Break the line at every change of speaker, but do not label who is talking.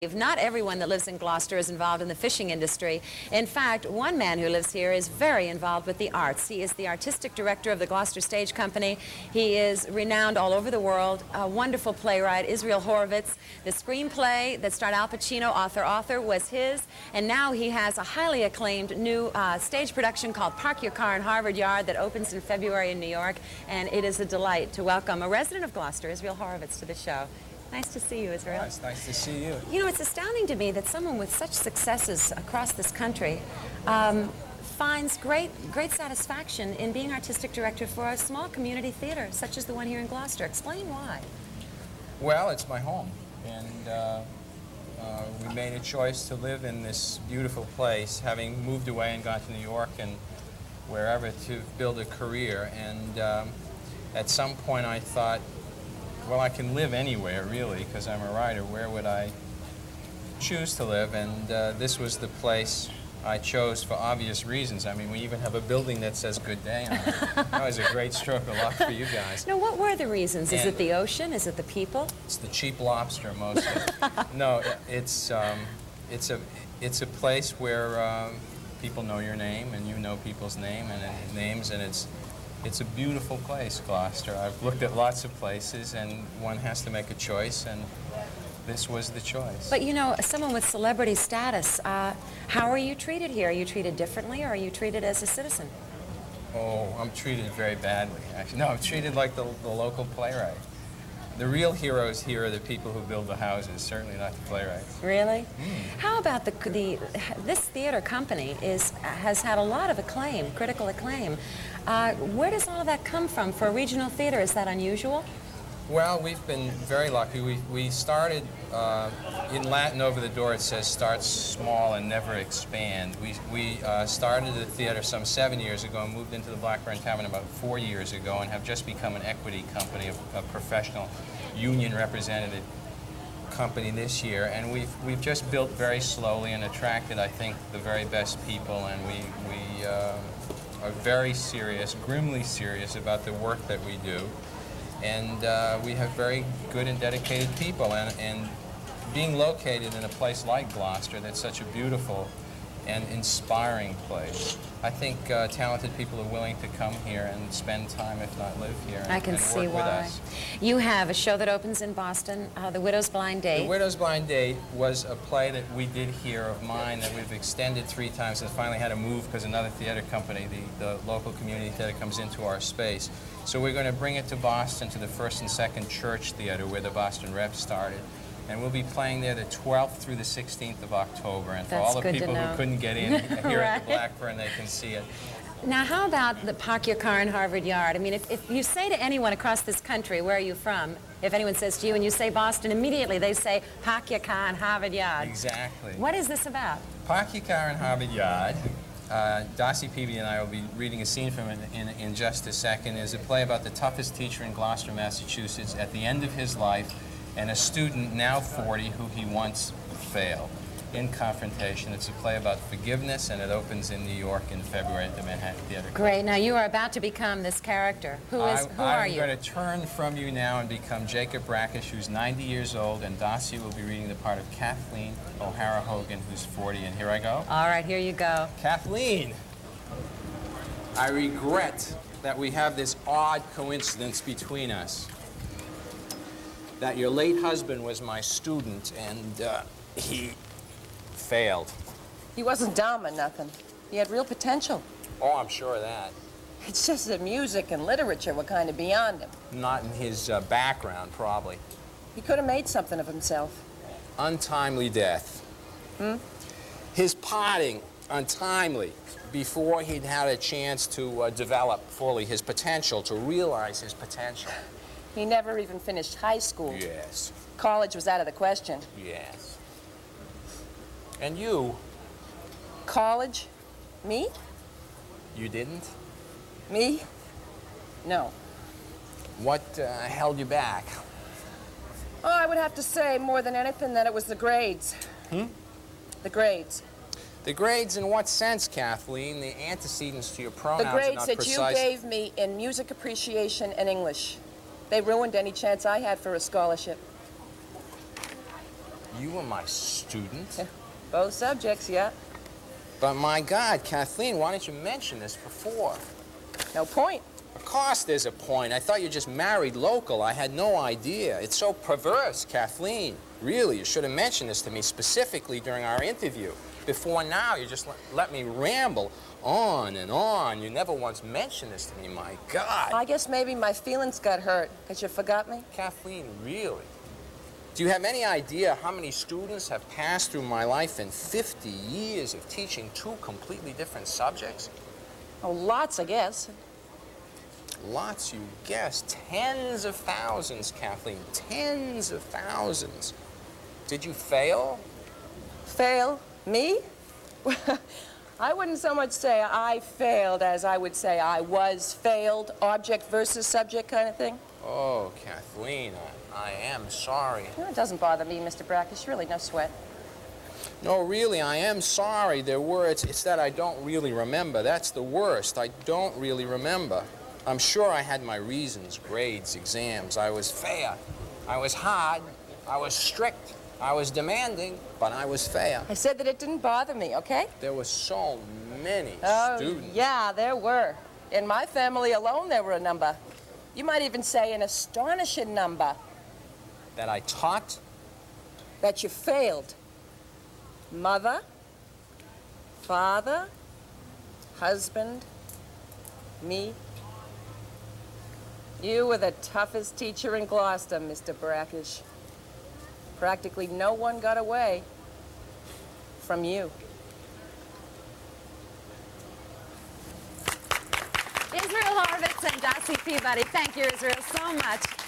Not everyone that lives in Gloucester is involved in the fishing industry. In fact, one man who lives here is very involved with the arts. He is the artistic director of the Gloucester Stage Company. He is renowned all over the world, a wonderful playwright, Isreal Horvitz. The screenplay that starred Al Pacino, author, was his, and now he has a highly acclaimed new stage production called Park Your Car in Harvard Yard that opens in February in New York, and it is a delight to welcome a resident of Gloucester, Isreal Horvitz, to the show. Nice to see you, Isreal.
It's nice to see you.
You know, it's astounding to me that someone with such successes across this country finds great satisfaction in being artistic director for a small community theater, such as the one here in Gloucester. Explain why.
Well, it's my home, and we made a choice to live in this beautiful place, having moved away and gone to New York and wherever to build a career. And at some point I thought, well, I can live anywhere, really, because I'm a writer. Where would I choose to live? And this was the place I chose for obvious reasons. I mean, we even have a building that says "Good Day" on it. That was a great stroke of luck for you guys.
Now, what were the reasons? Is it the ocean? Is it the people?
It's the cheap lobster, mostly. No, it's a place where people know your name, and you know people's names, and it's a beautiful place, Gloucester. I've looked at lots of places, and one has to make a choice, and this was the choice.
But you know, someone with celebrity status, how are you treated here? Are you treated differently, or are you treated as a citizen?
Oh, I'm treated very badly, actually. No, I'm treated like the local playwright. The real heroes here are the people who build the houses, certainly not the playwrights.
Really? How about this theater company has had a lot of acclaim, critical acclaim. Where does all of that come from for a regional theater? Is that unusual?
Well, we've been very lucky. We started, in Latin over the door it says start small and never expand. We started the theater some 7 years ago and moved into the Blackburn Tavern about 4 years ago and have just become an equity company, a professional union represented company this year. And we've just built very slowly and attracted, I think, the very best people, and we are very serious, grimly serious about the work that we do. And we have very good and dedicated people, and being located in a place like Gloucester that's such a beautiful and inspiring place, I think talented people are willing to come here and spend time, if not live here, and,
I can see
work with
why.
us.
You have a show that opens in Boston, The Widow's Blind Date.
The Widow's Blind Date was a play that we did here of mine that we've extended 3 times and finally had to move because another theater company, the local community theater, comes into our space. So we're going to bring it to Boston, to the First and Second Church Theater where the Boston Rep started. And we'll be playing there the 12th through the 16th of October. And for all the people who couldn't get in here at the Blackburn, they can see it.
Now, how about the Park Your Car in Harvard Yard? I mean, if you say to anyone across this country, where are you from? If anyone says to you and you say Boston, immediately they say, Park Your Car in Harvard Yard.
Exactly.
What is this about?
Park Your Car in Harvard Yard. Darcy Peavy and I will be reading a scene from it in just a second. Is a play about the toughest teacher in Gloucester, Massachusetts, at the end of his life, and a student, now 40, who he once failed in confrontation. It's a play about forgiveness, and it opens in New York in February at the Manhattan Theater.
Great. Now, you are about to become this character. Who are you?
I'm going to turn from you now and become Jacob Brackish, who's 90 years old, and Darcy will be reading the part of Kathleen O'Hara Hogan, who's 40. And here I go.
All right, here you go.
Kathleen, I regret that we have this odd coincidence between us. That your late husband was my student, and he failed.
He wasn't dumb or nothing. He had real potential.
Oh, I'm sure of that.
It's just that music and literature were kind of beyond him.
Not in his background, probably.
He could have made something of himself.
Untimely death. His parting, untimely, before he'd had a chance to develop fully his potential, to realize his potential.
He never even finished high school.
Yes.
College was out of the question.
Yes. And you?
College? Me?
You didn't?
Me? No.
What held you back?
Oh, I would have to say more than anything that it was the grades. The grades.
The grades in what sense, Kathleen? The antecedents to your pronouns
The grades
are not
that
precise.
you gave me in music appreciation and English. They ruined any chance I had for a scholarship.
You were my student?
Both subjects, yeah.
But my God, Kathleen, why didn't you mention this before?
No point.
Of course there's a point. I thought you just married local. I had no idea. It's so perverse, Kathleen. Really, you should have mentioned this to me specifically during our interview. Before now, you just let me ramble on and on. You never once mentioned this to me, my God.
I guess maybe my feelings got hurt because you forgot me.
Kathleen, really? Do you have any idea how many students have passed through my life in 50 years of teaching two completely different subjects?
Oh, lots, I guess.
Lots, you guess. Tens of thousands, Kathleen. Tens of thousands. Did you fail?
Fail? Me? I wouldn't so much say I failed as I would say I was failed, object versus subject kind of thing.
Oh, Kathleen, I am sorry.
No, it doesn't bother me, Mr. Brackish. Really, no sweat.
No, really, I am sorry. There were, it's that I don't really remember. That's the worst. I don't really remember. I'm sure I had my reasons, grades, exams. I was fair. I was hard. I was strict. I was demanding, but I was fair.
I said that it didn't bother me, okay?
There were so many students.
Yeah, there were. In my family alone, there were a number. You might even say an astonishing number.
That I taught?
That you failed. Mother, father, husband, me. You were the toughest teacher in Gloucester, Mr. Brackish. Practically no one got away from you.
Isreal Horvitz and Darcy Peabody, thank you, Isreal, so much.